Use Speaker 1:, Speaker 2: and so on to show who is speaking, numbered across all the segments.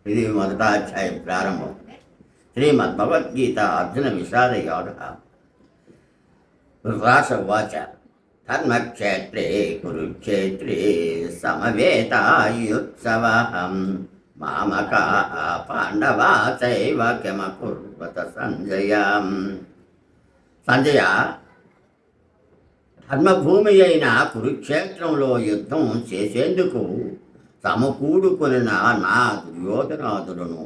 Speaker 1: ఇది మొదట అధ్యాయం ప్రారంభం. శ్రీమద్భగవద్గీత అర్జున విషాద యోగ. ధృతరాష్ట్ర ఉవాచ ధర్మక్షేత్రే కురుక్షేత్రే సమవేతాయుత్సవః మామకాః పాండవా చైవ కిమకుర్వత సంజయ. సంజయ, ధర్మభూమి అయిన కురుక్షేత్రంలో యుద్ధం చేసేందుకు సమకూడుకుని నా దుర్యోధనాదులను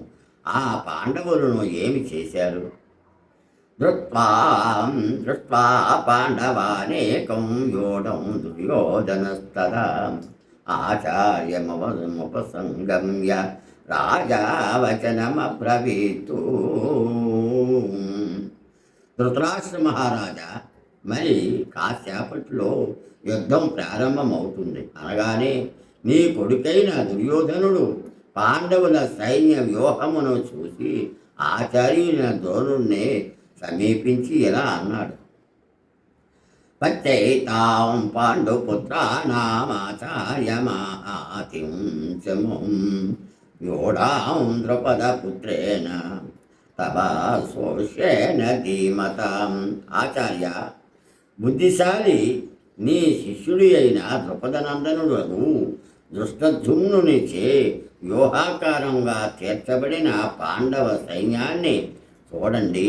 Speaker 1: ఆ పాండవులను ఏమి చేశారు? దృష్ట్వా పాండవానేకం యోడం దుర్యోధనస్తదా ఆచార్యముపసంగమ్య రాజా వచనమబ్రవీతు. ధృతరాష్ట్ర మహారాజా, మరి కాసేపట్లో యుద్ధం ప్రారంభమవుతుంది అనగానే నీ కొడుకైన దుర్యోధనుడు పాండవుల సైన్య వ్యూహమును చూసి ఆచార్యుల ద్రోణుణ్ణి సమీపించి ఇలా అన్నాడు. పచ్చైతాం పాండుపుత్రాణామాచార్యమాతిం చముం యోడాం ద్రుపదపుత్రేణ తవ సోష్యేణ ధీమతాం. ఆచార్య, బుద్ధిశాలి నీ శిష్యుడి అయిన ద్రుపదనందనుడు దృష్టద్యుమ్నునిచే వ్యూహాకారంగా తీర్చబడిన పాండవ సైన్యాన్ని చూడండి.